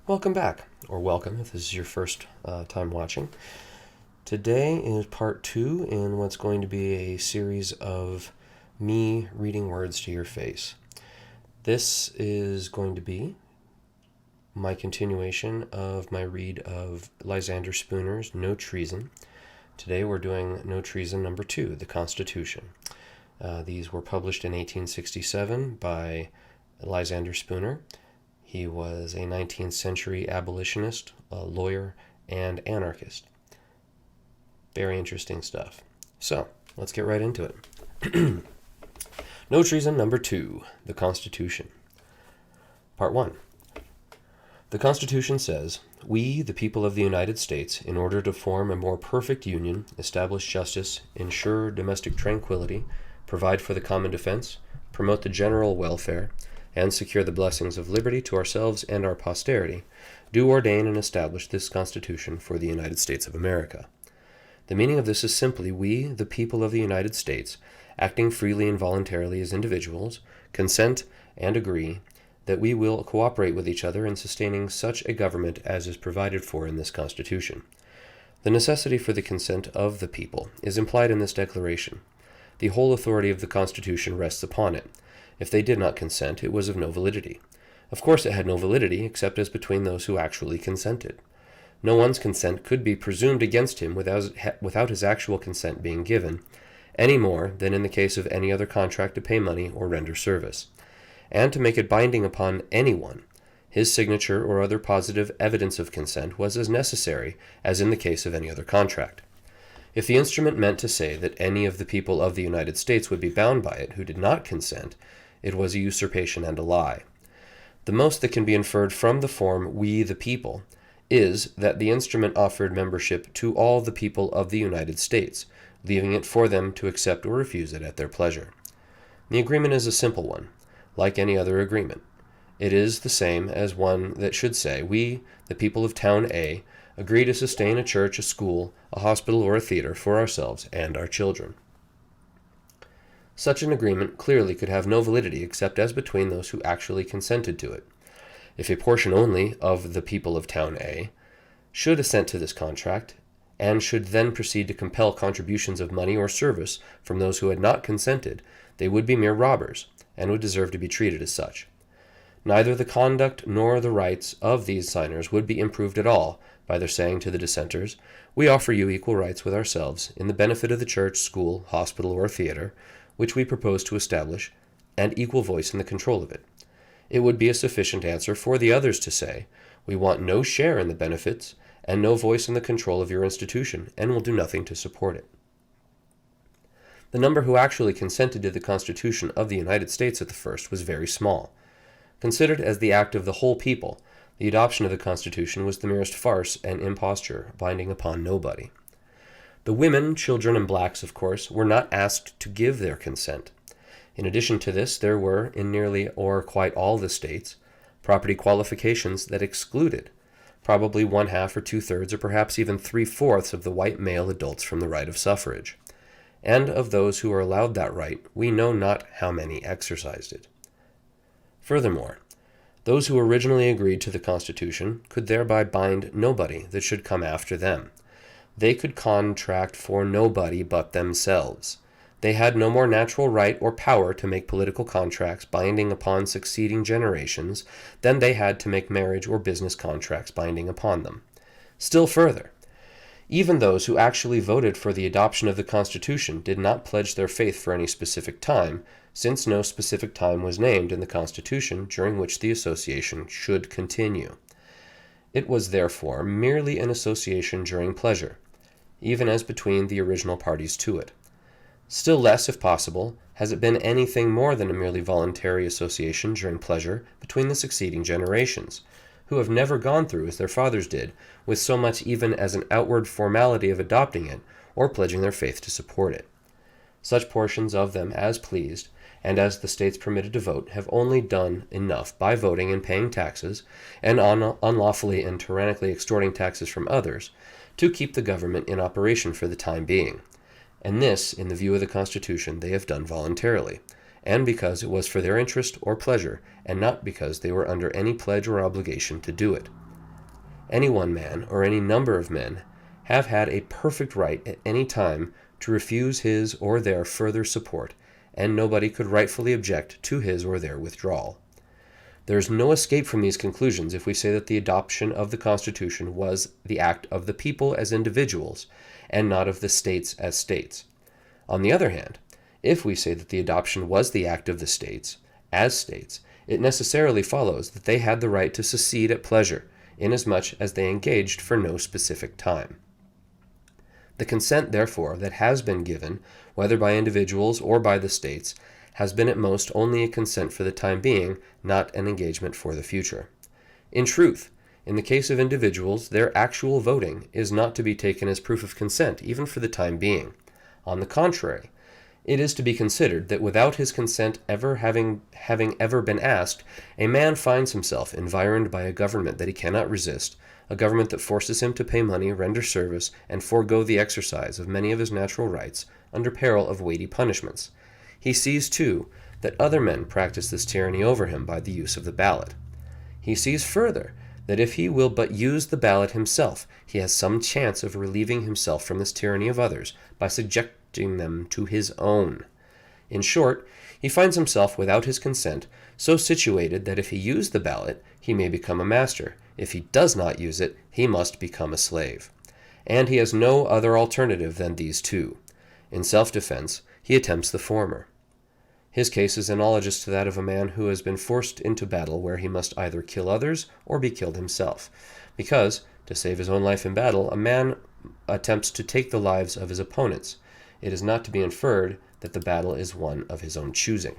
Welcome back, or welcome if this is your first time watching. Today is part 2 in what's going to be a series of me reading words to your face. This is going to be my continuation of my read of Lysander Spooner's No Treason. Today we're doing No Treason number 2, The Constitution. These were published in 1867 by Lysander Spooner. He was a 19th century abolitionist, a lawyer, and anarchist. Very interesting stuff. So, let's get right into it. No Treason number 2, The Constitution. Part 1. The Constitution says, "We, the people of the United States, in order to form a more perfect union, establish justice, ensure domestic tranquility, provide for the common defense, promote the general welfare, and secure the blessings of liberty to ourselves and our posterity, do ordain and establish this Constitution for the United States of America." The meaning of this is simply, we, the people of the United States, acting freely and voluntarily as individuals, consent and agree that we will cooperate with each other in sustaining such a government as is provided for in this Constitution. The necessity for the consent of the people is implied in this declaration. The whole authority of the Constitution rests upon it. If they did not consent, it was of no validity. Of course it had no validity, except as between those who actually consented. No one's consent could be presumed against him without his actual consent being given, any more than in the case of any other contract to pay money or render service. And to make it binding upon anyone, his signature or other positive evidence of consent was as necessary as in the case of any other contract. If the instrument meant to say that any of the people of the United States would be bound by it who did not consent, it was a usurpation and a lie. The most that can be inferred from the form "we the people" is that the instrument offered membership to all the people of the United States, leaving it for them to accept or refuse it at their pleasure. The agreement is a simple one, like any other agreement. It is the same as one that should say, "We, the people of Town A, agree to sustain a church, a school, a hospital, or a theater for ourselves and our children." Such an agreement clearly could have no validity except as between those who actually consented to it. If a portion only of the people of Town A should assent to this contract, and should then proceed to compel contributions of money or service from those who had not consented, they would be mere robbers, and would deserve to be treated as such. Neither the conduct nor the rights of these signers would be improved at all by their saying to the dissenters, "We offer you equal rights with ourselves in the benefit of the church, school, hospital, or theater, which we propose to establish, and equal voice in the control of it." It would be a sufficient answer for the others to say, "We want no share in the benefits and no voice in the control of your institution, and will do nothing to support it." The number who actually consented to the Constitution of the United States at the first was very small. Considered as the act of the whole people, the adoption of the Constitution was the merest farce and imposture, binding upon nobody. The women, children, and blacks, of course, were not asked to give their consent. In addition to this, there were, in nearly or quite all the states, property qualifications that excluded probably 1/2 or 2/3 or perhaps even 3/4 of the white male adults from the right of suffrage. And of those who were allowed that right, we know not how many exercised it. Furthermore, those who originally agreed to the Constitution could thereby bind nobody that should come after them. They could contract for nobody but themselves. They had no more natural right or power to make political contracts binding upon succeeding generations than they had to make marriage or business contracts binding upon them. Still further, even those who actually voted for the adoption of the Constitution did not pledge their faith for any specific time, since no specific time was named in the Constitution during which the association should continue. It was therefore merely an association during pleasure, even as between the original parties to it. Still less, if possible, has it been anything more than a merely voluntary association during pleasure between the succeeding generations, who have never gone through, as their fathers did, with so much even as an outward formality of adopting it or pledging their faith to support it. Such portions of them as pleased, and as the states permitted to vote, have only done enough by voting and paying taxes, and unlawfully and tyrannically extorting taxes from others, to keep the government in operation for the time being. And this, in the view of the Constitution, they have done voluntarily, and because it was for their interest or pleasure, and not because they were under any pledge or obligation to do it. any one man or any number of men have had a perfect right at any time to refuse his or their further support, and nobody could rightfully object to his or their withdrawal. There is no escape from these conclusions if we say that the adoption of the Constitution was the act of the people as individuals, and not of the states as states. On the other hand, if we say that the adoption was the act of the states, as states, it necessarily follows that they had the right to secede at pleasure, inasmuch as they engaged for no specific time. The consent, therefore, that has been given, whether by individuals or by the states, has been at most only a consent for the time being, not an engagement for the future. In truth, in the case of individuals, their actual voting is not to be taken as proof of consent, even for the time being. On the contrary, it is to be considered that without his consent having ever been asked, a man finds himself environed by a government that he cannot resist, a government that forces him to pay money, render service, and forego the exercise of many of his natural rights, under peril of weighty punishments. He sees, too, that other men practice this tyranny over him by the use of the ballot. He sees further that if he will but use the ballot himself, he has some chance of relieving himself from this tyranny of others by subjecting them to his own. In short, he finds himself, without his consent, so situated that if he use the ballot, he may become a master. If he does not use it, he must become a slave. And he has no other alternative than these two. In self-defense, he attempts the former. His case is analogous to that of a man who has been forced into battle where he must either kill others or be killed himself, because, to save his own life in battle, a man attempts to take the lives of his opponents. It is not to be inferred that the battle is one of his own choosing.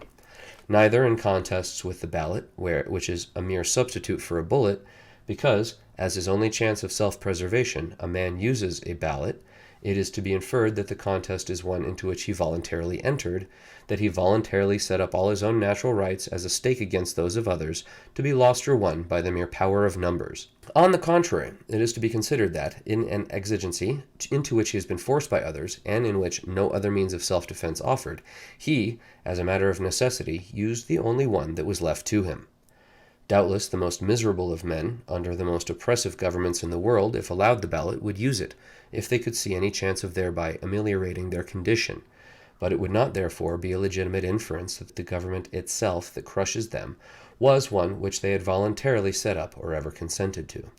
Neither in contests with the ballot, which is a mere substitute for a bullet, because, as his only chance of self-preservation, a man uses a ballot, it is to be inferred that the contest is one into which he voluntarily entered, that he voluntarily set up all his own natural rights as a stake against those of others, to be lost or won by the mere power of numbers. On the contrary, it is to be considered that, in an exigency into which he has been forced by others, and in which no other means of self-defense offered, he, as a matter of necessity, used the only one that was left to him. Doubtless the most miserable of men, under the most oppressive governments in the world, if allowed the ballot, would use it, if they could see any chance of thereby ameliorating their condition. But it would not therefore be a legitimate inference that the government itself that crushes them was one which they had voluntarily set up or ever consented to.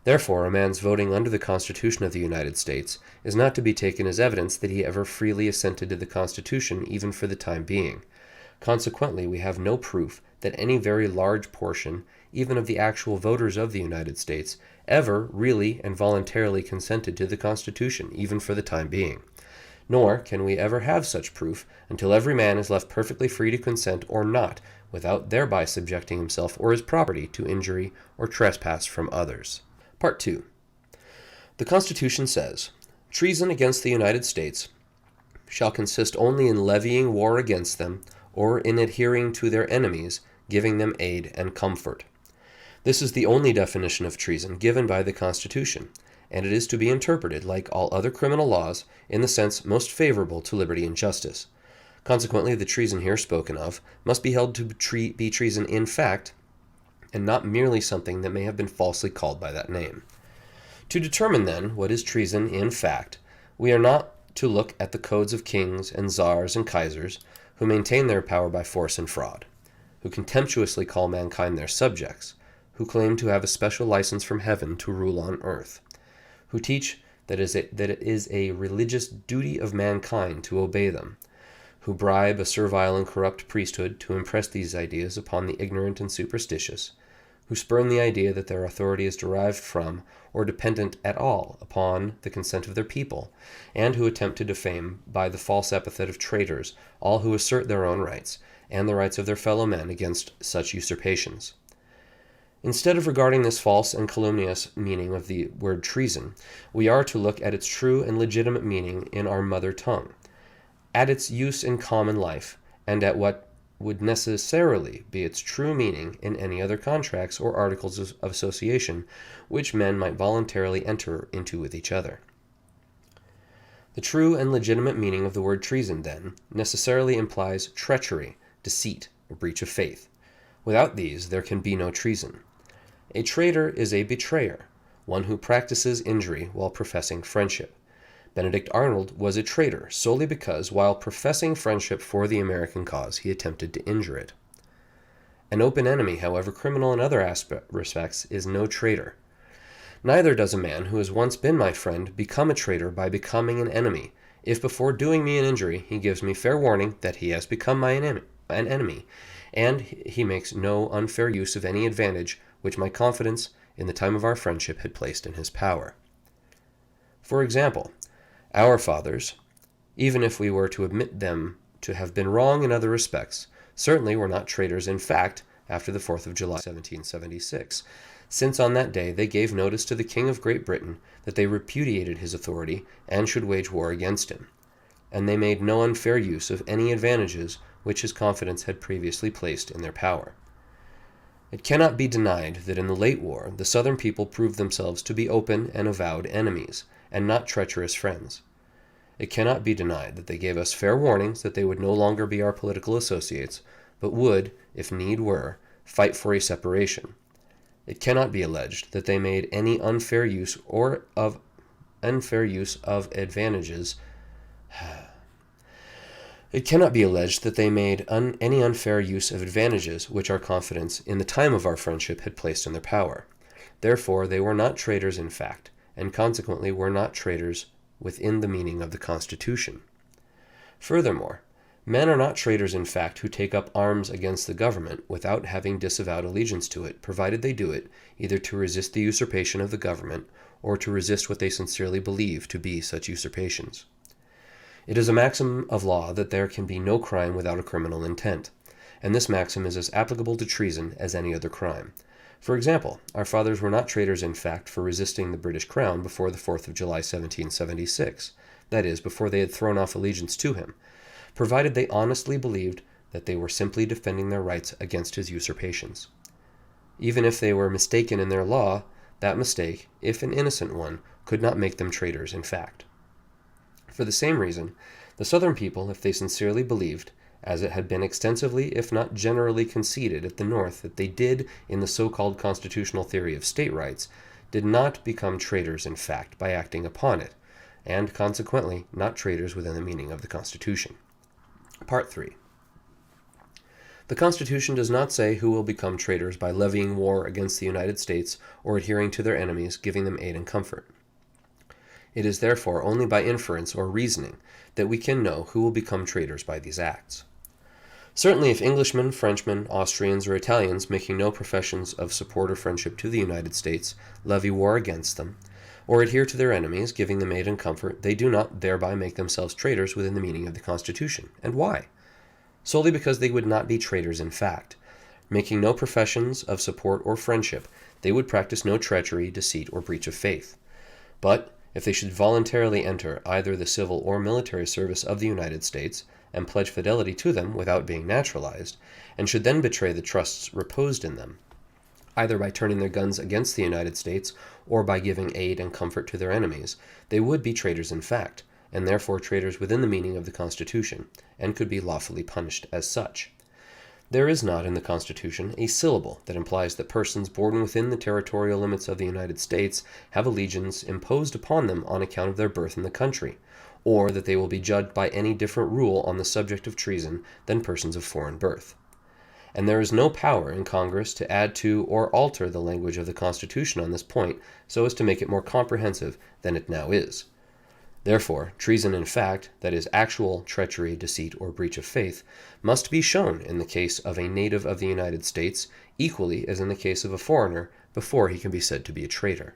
Therefore, a man's voting under the Constitution of the United States is not to be taken as evidence that he ever freely assented to the Constitution even for the time being. Consequently, we have no proof that any very large portion, even of the actual voters of the United States, ever really and voluntarily consented to the Constitution, even for the time being. Nor can we ever have such proof until every man is left perfectly free to consent or not, without thereby subjecting himself or his property to injury or trespass from others. Part 2. The Constitution says, "Treason against the United States shall consist only in levying war against them, or in adhering to their enemies, giving them aid and comfort." This is the only definition of treason given by the Constitution, and it is to be interpreted, like all other criminal laws, in the sense most favorable to liberty and justice. Consequently, the treason here spoken of must be held to be treason in fact, and not merely something that may have been falsely called by that name. To determine, then, what is treason in fact, we are not to look at the codes of kings and czars and kaisers, who maintain their power by force and fraud, who contemptuously call mankind their subjects, who claim to have a special license from heaven to rule on earth, who teach that it is a religious duty of mankind to obey them, who bribe a servile and corrupt priesthood to impress these ideas upon the ignorant and superstitious, who spurn the idea that their authority is derived from or dependent at all upon the consent of their people, and who attempt to defame by the false epithet of traitors all who assert their own rights and the rights of their fellow men against such usurpations. Instead of regarding this false and calumnious meaning of the word treason, we are to look at its true and legitimate meaning in our mother tongue, at its use in common life, and at what would necessarily be its true meaning in any other contracts or articles of association which men might voluntarily enter into with each other. The true and legitimate meaning of the word treason, then, necessarily implies treachery, deceit, or breach of faith. Without these, there can be no treason. A traitor is a betrayer, one who practices injury while professing friendship. Benedict Arnold was a traitor solely because, while professing friendship for the American cause, he attempted to injure it. An open enemy, however criminal in other respects, is no traitor. Neither does a man who has once been my friend become a traitor by becoming an enemy, if before doing me an injury he gives me fair warning that he has become an enemy, and he makes no unfair use of any advantage which my confidence in the time of our friendship had placed in his power. For example, our fathers, even if we were to admit them to have been wrong in other respects, certainly were not traitors in fact after the 4th of July 1776, since on that day they gave notice to the King of Great Britain that they repudiated his authority and should wage war against him, and they made no unfair use of any advantages which his confidence had previously placed in their power. It cannot be denied that in the late war the Southern people proved themselves to be open and avowed enemies, and not treacherous friends. It cannot be denied that they gave us fair warnings that they would no longer be our political associates, but would, if need were, fight for a separation. It cannot be alleged that they made any unfair use of advantages. It cannot be alleged that they made any unfair use of advantages which our confidence in the time of our friendship had placed in their power. Therefore, they were not traitors in fact, and consequently were not traitors within the meaning of the Constitution. Furthermore, men are not traitors in fact who take up arms against the government without having disavowed allegiance to it, provided they do it either to resist the usurpation of the government or to resist what they sincerely believe to be such usurpations. It is a maxim of law that there can be no crime without a criminal intent, and this maxim is as applicable to treason as any other crime. For example, our fathers were not traitors in fact for resisting the British Crown before the 4th of July 1776, that is, before they had thrown off allegiance to him, provided they honestly believed that they were simply defending their rights against his usurpations. Even if they were mistaken in their law, that mistake, if an innocent one, could not make them traitors in fact. For the same reason, the Southern people, if they sincerely believed, as it had been extensively, if not generally conceded at the North, that they did in the so-called constitutional theory of state rights, did not become traitors in fact by acting upon it, and consequently not traitors within the meaning of the Constitution. Part 3. The Constitution does not say who will become traitors by levying war against the United States or adhering to their enemies, giving them aid and comfort. It is therefore only by inference or reasoning that we can know who will become traitors by these acts. Certainly, if Englishmen, Frenchmen, Austrians, or Italians, making no professions of support or friendship to the United States, levy war against them, or adhere to their enemies, giving them aid and comfort, they do not thereby make themselves traitors within the meaning of the Constitution. And why? Solely because they would not be traitors in fact. Making no professions of support or friendship, they would practice no treachery, deceit, or breach of faith. But if they should voluntarily enter either the civil or military service of the United States, and pledge fidelity to them without being naturalized, and should then betray the trusts reposed in them, either by turning their guns against the United States or by giving aid and comfort to their enemies, they would be traitors in fact, and therefore traitors within the meaning of the Constitution, and could be lawfully punished as such. There is not in the Constitution a syllable that implies that persons born within the territorial limits of the United States have allegiance imposed upon them on account of their birth in the country, or that they will be judged by any different rule on the subject of treason than persons of foreign birth. And there is no power in Congress to add to or alter the language of the Constitution on this point so as to make it more comprehensive than it now is. Therefore, treason in fact, that is, actual treachery, deceit, or breach of faith, must be shown in the case of a native of the United States equally as in the case of a foreigner before he can be said to be a traitor.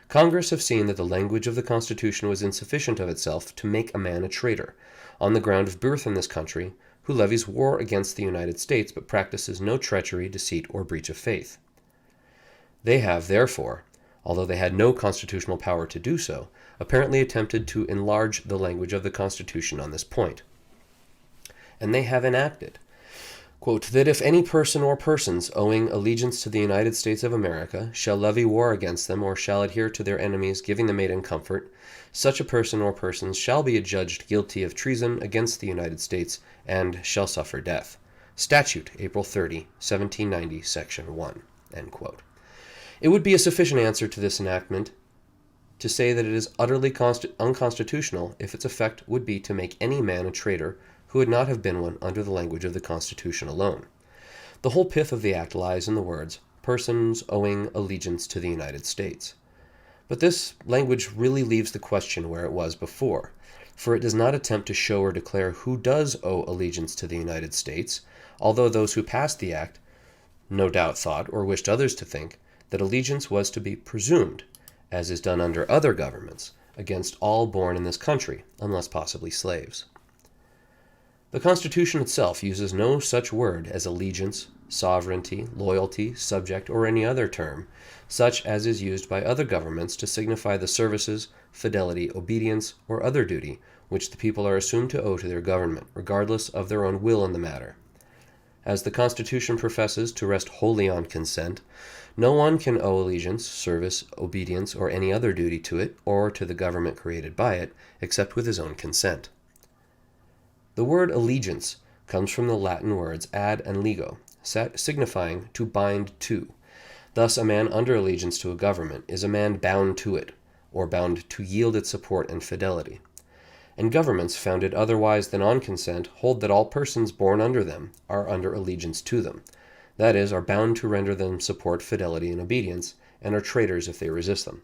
Congress have seen that the language of the Constitution was insufficient of itself to make a man a traitor, on the ground of birth in this country, who levies war against the United States but practices no treachery, deceit, or breach of faith. They have, therefore, although they had no constitutional power to do so, apparently attempted to enlarge the language of the Constitution on this point. And they have enacted, quote, that if any person or persons owing allegiance to the United States of America shall levy war against them or shall adhere to their enemies, giving them aid and comfort, such a person or persons shall be adjudged guilty of treason against the United States and shall suffer death. Statute, April 30, 1790, Section 1. End quote. It would be a sufficient answer to this enactment to say that it is utterly unconstitutional if its effect would be to make any man a traitor who would not have been one under the language of the Constitution alone. The whole pith of the act lies in the words, persons owing allegiance to the United States. But this language really leaves the question where it was before, for it does not attempt to show or declare who does owe allegiance to the United States, although those who passed the act no doubt thought, or wished others to think, that allegiance was to be presumed, as is done under other governments, against all born in this country, unless possibly slaves. The Constitution itself uses no such word as allegiance, sovereignty, loyalty, subject, or any other term, such as is used by other governments to signify the services, fidelity, obedience, or other duty which the people are assumed to owe to their government, regardless of their own will in the matter. As the Constitution professes to rest wholly on consent, no one can owe allegiance, service, obedience, or any other duty to it or to the government created by it, except with his own consent. The word allegiance comes from the Latin words ad and lego, signifying to bind to. Thus, a man under allegiance to a government is a man bound to it, or bound to yield its support and fidelity. And governments founded otherwise than on consent hold that all persons born under them are under allegiance to them, that is, are bound to render them support, fidelity, and obedience, and are traitors if they resist them.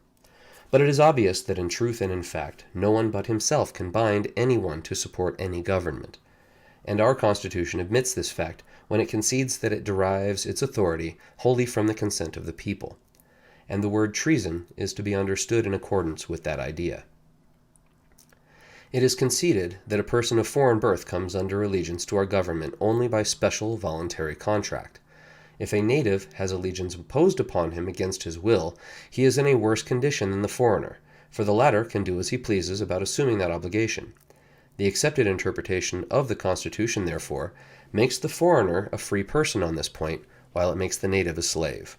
But it is obvious that in truth and in fact, no one but himself can bind anyone to support any government. And our Constitution admits this fact when it concedes that it derives its authority wholly from the consent of the people. And the word treason is to be understood in accordance with that idea. It is conceded that a person of foreign birth comes under allegiance to our government only by special voluntary contract. If a native has allegiance imposed upon him against his will, he is in a worse condition than the foreigner, for the latter can do as he pleases about assuming that obligation. The accepted interpretation of the Constitution, therefore, makes the foreigner a free person on this point, while it makes the native a slave.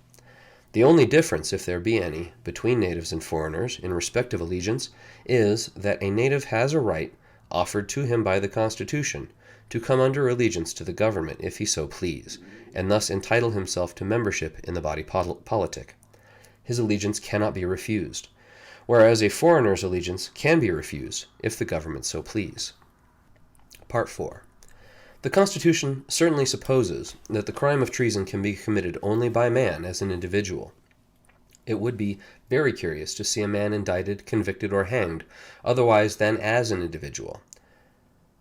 The only difference, if there be any, between natives and foreigners in respect of allegiance is that a native has a right, offered to him by the Constitution, to come under allegiance to the government if he so please, and thus entitle himself to membership in the body politic. His allegiance cannot be refused, whereas a foreigner's allegiance can be refused if the government so please. Part 4. The Constitution certainly supposes that the crime of treason can be committed only by man as an individual. It would be very curious to see a man indicted, convicted, or hanged otherwise than as an individual,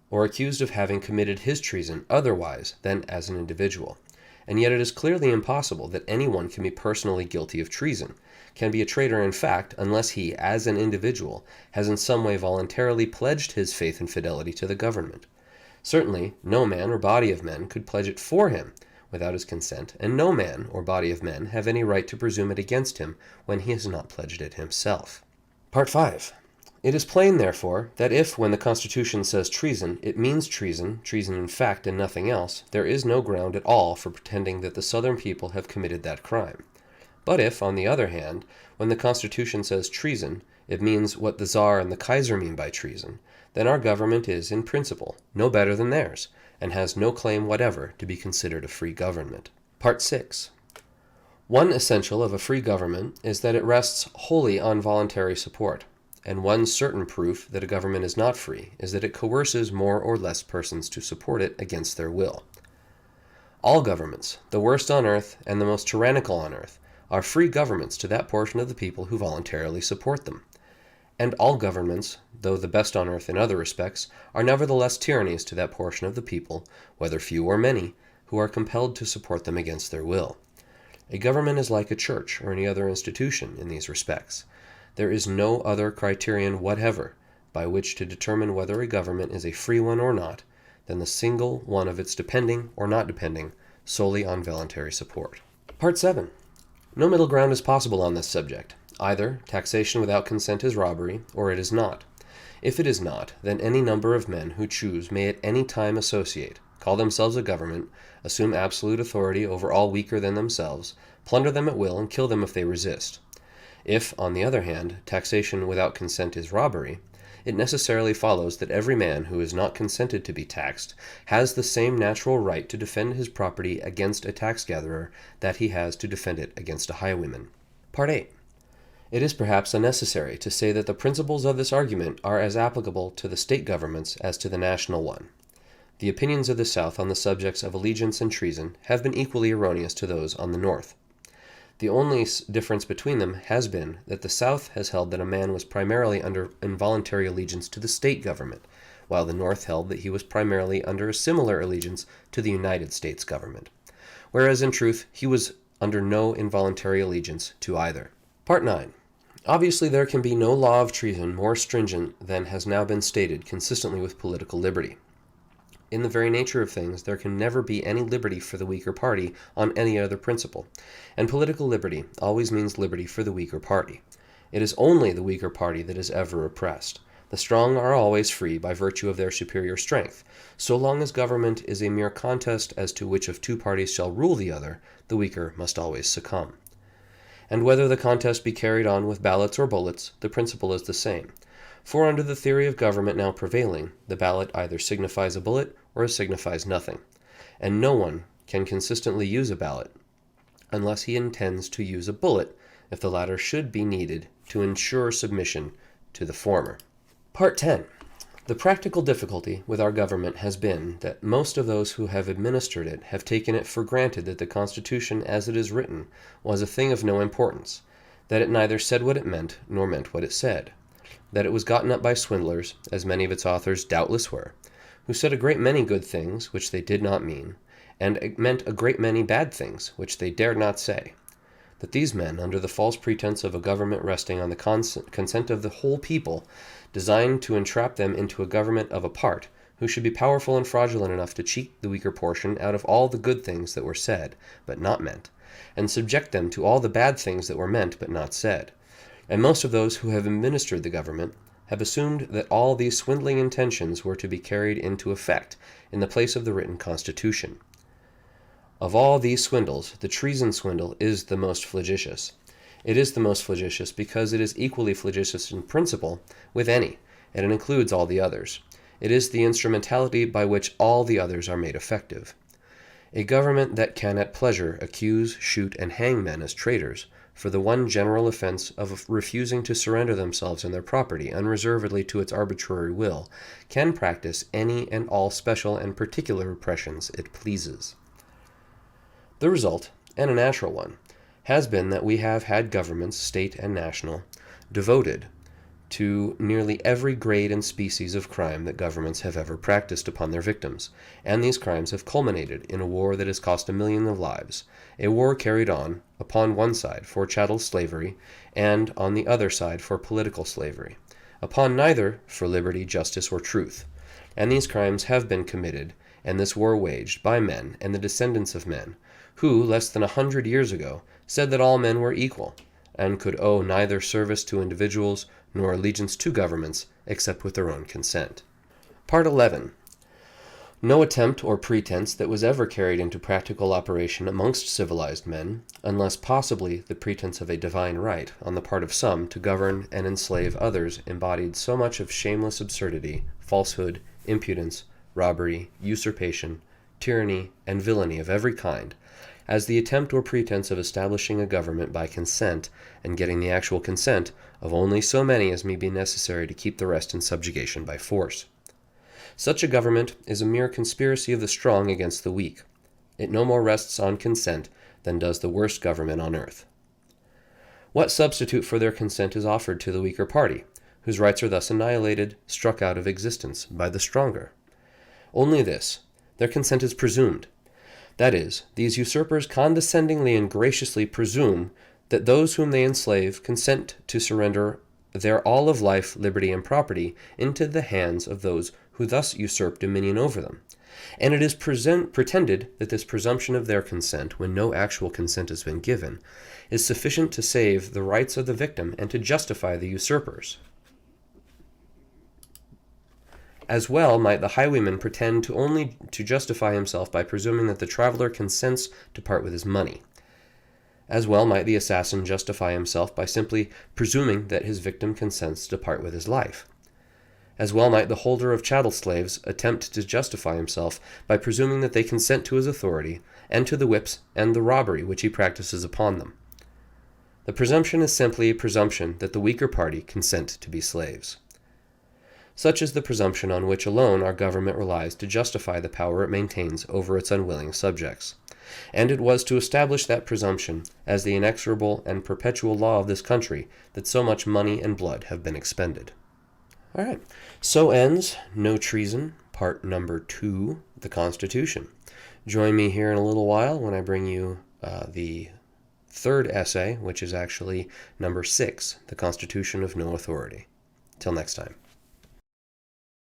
or accused of having committed his treason otherwise than as an individual. And yet it is clearly impossible that anyone can be personally guilty of treason, can be a traitor in fact, unless he, as an individual, has in some way voluntarily pledged his faith and fidelity to the government. Certainly, no man or body of men could pledge it for him without his consent, and no man or body of men have any right to presume it against him when he has not pledged it himself. Part 5. It is plain, therefore, that if, when the Constitution says treason, it means treason in fact and nothing else, there is no ground at all for pretending that the Southern people have committed that crime. But if, on the other hand, when the Constitution says treason, it means what the Tsar and the Kaiser mean by treason, then our government is, in principle, no better than theirs, and has no claim whatever to be considered a free government. Part 6. One essential of a free government is that it rests wholly on voluntary support, and one certain proof that a government is not free is that it coerces more or less persons to support it against their will. All governments, the worst on earth and the most tyrannical on earth, are free governments to that portion of the people who voluntarily support them. And all governments, though the best on earth in other respects, are nevertheless tyrannies to that portion of the people, whether few or many, who are compelled to support them against their will. A government is like a church or any other institution in these respects. There is no other criterion whatever by which to determine whether a government is a free one or not than the single one of its depending or not depending solely on voluntary support. Part 7. No middle ground is possible on this subject. Either taxation without consent is robbery, or it is not. If it is not, then any number of men who choose may at any time associate, call themselves a government, assume absolute authority over all weaker than themselves, plunder them at will, and kill them if they resist. If, on the other hand, taxation without consent is robbery, it necessarily follows that every man who is not consented to be taxed has the same natural right to defend his property against a tax-gatherer that he has to defend it against a highwayman. Part 8. It is perhaps unnecessary to say that the principles of this argument are as applicable to the state governments as to the national one. The opinions of the South on the subjects of allegiance and treason have been equally erroneous to those on the North. The only difference between them has been that the South has held that a man was primarily under involuntary allegiance to the state government, while the North held that he was primarily under a similar allegiance to the United States government, whereas in truth he was under no involuntary allegiance to either. Part 9. Obviously, there can be no law of treason more stringent than has now been stated consistently with political liberty. In the very nature of things, there can never be any liberty for the weaker party on any other principle, and political liberty always means liberty for the weaker party. It is only the weaker party that is ever oppressed. The strong are always free by virtue of their superior strength. So long as government is a mere contest as to which of two parties shall rule the other, the weaker must always succumb. And whether the contest be carried on with ballots or bullets, the principle is the same. For under the theory of government now prevailing, the ballot either signifies a bullet or signifies nothing, and no one can consistently use a ballot unless he intends to use a bullet if the latter should be needed to ensure submission to the former. Part 10. The practical difficulty with our government has been that most of those who have administered it have taken it for granted that the Constitution as it is written was a thing of no importance, that it neither said what it meant nor meant what it said, that it was gotten up by swindlers, as many of its authors doubtless were, who said a great many good things which they did not mean, and meant a great many bad things which they dared not say, that these men, under the false pretense of a government resting on the consent of the whole people, designed to entrap them into a government of a part, who should be powerful and fraudulent enough to cheat the weaker portion out of all the good things that were said, but not meant, and subject them to all the bad things that were meant, but not said. And most of those who have administered the government have assumed that all these swindling intentions were to be carried into effect in the place of the written Constitution. Of all these swindles, the treason swindle is the most flagitious. It is the most flagitious because it is equally flagitious in principle with any, and it includes all the others. It is the instrumentality by which all the others are made effective. A government that can at pleasure accuse, shoot, and hang men as traitors for the one general offense of refusing to surrender themselves and their property unreservedly to its arbitrary will can practice any and all special and particular repressions it pleases. The result, and a natural one, has been that we have had governments, state and national, devoted to nearly every grade and species of crime that governments have ever practiced upon their victims, and these crimes have culminated in a war that has cost 1 million of lives, a war carried on, upon one side for chattel slavery, and on the other side for political slavery, upon neither for liberty, justice, or truth. And these crimes have been committed, and this war waged, by men and the descendants of men, who, less than 100 years ago, said that all men were equal, and could owe neither service to individuals nor allegiance to governments except with their own consent. Part 11. No attempt or pretense that was ever carried into practical operation amongst civilized men, unless possibly the pretense of a divine right on the part of some to govern and enslave others, embodied so much of shameless absurdity, falsehood, impudence, robbery, usurpation, tyranny, and villainy of every kind, as the attempt or pretense of establishing a government by consent and getting the actual consent of only so many as may be necessary to keep the rest in subjugation by force. Such a government is a mere conspiracy of the strong against the weak. It no more rests on consent than does the worst government on earth. What substitute for their consent is offered to the weaker party, whose rights are thus annihilated, struck out of existence by the stronger? Only this: their consent is presumed. That is, these usurpers condescendingly and graciously presume that those whom they enslave consent to surrender their all of life, liberty, and property into the hands of those who thus usurp dominion over them. And it is pretended that this presumption of their consent, when no actual consent has been given, is sufficient to save the rights of the victim and to justify the usurpers. As well might the highwayman pretend only to justify himself by presuming that the traveler consents to part with his money. As well might the assassin justify himself by simply presuming that his victim consents to part with his life. As well might the holder of chattel slaves attempt to justify himself by presuming that they consent to his authority and to the whips and the robbery which he practices upon them. The presumption is simply a presumption that the weaker party consent to be slaves. Such is the presumption on which alone our government relies to justify the power it maintains over its unwilling subjects. And it was to establish that presumption as the inexorable and perpetual law of this country that so much money and blood have been expended. All right, so ends No Treason, part number 2, the Constitution. Join me here in a little while when I bring you the third essay, which is actually number 6, the Constitution of No Authority. Till next time.